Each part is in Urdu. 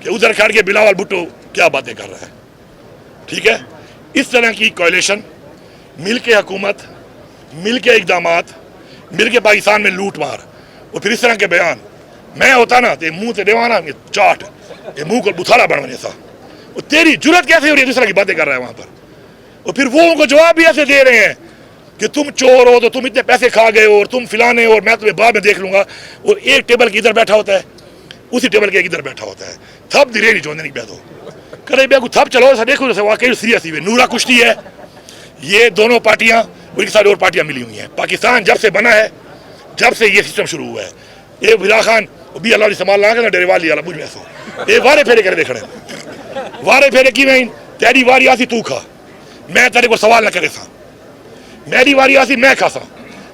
کہ ادھر کھڑ کے بلاول بھٹو کیا باتیں کر رہا ہے. ٹھیک ہے, اس طرح کی کولیشن, مل کے حکومت, مل کے اقدامات, مل کے پاکستان میں لوٹ مار, اور پھر اس طرح کے بیان. میں ہوتا نا تو منہ سے دیوانا چاٹ, یہ منہ کو بتھالا بڑھنے سا. اور تیری جرت کیسے ہو رہی ہے دوسرا کی باتیں کر رہا ہے وہاں پر. اور پھر وہ ان کو جواب بھی ایسے دے رہے ہیں کہ تم چور ہو تو تم اتنے پیسے کھا گئے ہو, اور تم فلانے, اور میں تمہیں بعد میں دیکھ لوں گا. اور ایک ٹیبل کے ادھر بیٹھا ہوتا ہے, اسی ٹیبل کے ادھر بیٹھا ہوتا ہے. تھپ دے نہیں چاہتے نہیں بیٹھو کرے بے کو تھپ چلو ایسا دیکھو واقعی سیریس ہوئی. نورا کشتی ہے, یہ دونوں پارٹیاں ان کے ساتھ اور پارٹیاں ملی ہوئی ہیں. پاکستان جب سے بنا ہے, جب سے یہ سسٹم شروع ہوا ہے, یہ وزیر خان بھی اللہ سنبھال لا کے ڈیرے والی والا مجھ میں سے یہ وارے پھیرے کرے دیکھنے, وارے پھیرے کی میں تیری واری آسی تو کھا, میں تیرے کو سوال نہ کرے سا, میری واری آسی میں کھا سا,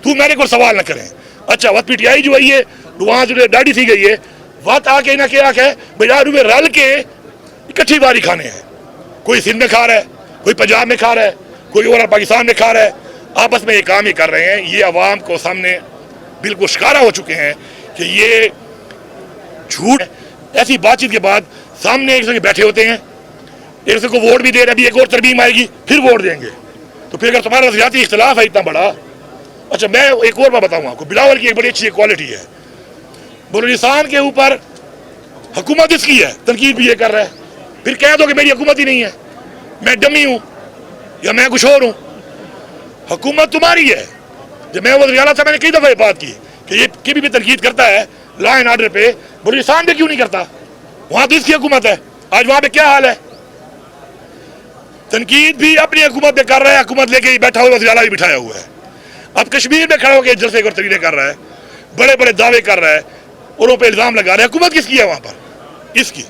تو میرے کو سوال نہ کرے. اچھا وقت پی ٹی آئی جو ہے یہ وہاں جو ڈاڈی تھی گئی ہے وقت آ کے نہ کیا کہ بجار میں رل کے اکٹھی واری کھانے ہیں. کوئی سندھ میں کھا رہا ہے, کوئی پنجاب میں کھا رہا ہے, کوئی اور پاکستان میں کھا رہا ہے. آپس میں یہ کام ہی کر رہے ہیں. یہ عوام کو سامنے بالکل شکارا ہو چکے ہیں کہ یہ جھوٹ. ایسی بات چیت کے بعد سامنے ایک دوسرے کے بیٹھے ہوتے ہیں, ایک دوسرے کو ووٹ بھی دے رہے, ابھی ایک اور ترمیم آئے گی پھر ووٹ دیں گے. تو پھر اگر تمہارا ذاتی اختلاف ہے اتنا بڑا. اچھا میں ایک اور بات بتاؤں آپ کو, بلاول کی ایک بڑی اچھی کوالٹی ہے, بلوچستان کے اوپر حکومت اس کی ہے, تنقید بھی یہ کر رہا ہے. پھر کہہ دو کہ میری حکومت ہی نہیں ہے, میں ڈمی ہوں یا میں کچھ اور ہوں. حکومت تمہاری ہے. جب میں وزیر اعلیٰ صاحب میں نے کئی دفعہ یہ بات کی کہ یہ کبھی بھی تنقید کرتا ہے لا اینڈ آرڈر پہ, بلوچستان پہ کیوں نہیں کرتا؟ وہاں تو اس کی حکومت ہے. آج وہاں پہ کیا حال ہے؟ تنقید بھی اپنی حکومت پہ کر رہا ہے, حکومت لے کے بیٹھا ہوا, وزیر اعلیٰ بھی بٹھایا ہوا ہے. اب کشمیر میں کھڑا ہو کے جلسے اور تقریریں کر رہا ہے, بڑے بڑے دعوے کر رہا ہے, اور ان پہ الزام لگا رہا ہے. حکومت کس کی ہے وہاں پر؟ اس کی,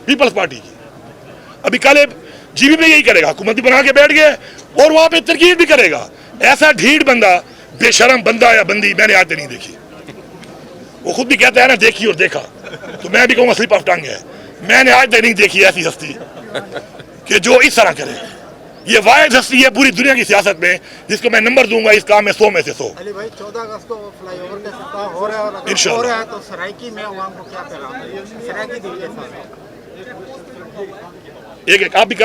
پیپلز پارٹی کی. ابھی کل جی بی پہ یہی کرے گا, حکومت بھی بنا کے بیٹھ گئے اور وہاں پہ تنقید بھی کرے گا. ایسا ڈھیٹ بندہ, بے شرم بندہ یا بندی میں نے آج تک نہیں دیکھی. وہ خود بھی کہتا ہے نا دیکھی اور دیکھا, تو میں بھی کہوں گا سلپ آف ٹنگ ہے. میں نے آج تک نہیں دیکھی ایسی ہستی کہ جو اس طرح کرے. یہ واحد ہستی ہے پوری دنیا کی سیاست میں جس کو میں نمبر دوں گا اس کام میں 100 میں سے 100. علی بھائی 14 اگست کو فلائی اوور کا افتتاح ہو رہا ہے, اور اگر ہو رہا ہے تو سرائکی میں عوام کو کیا پیغام ہے؟ سرائکی دل کے ساتھ ایک آپ بھی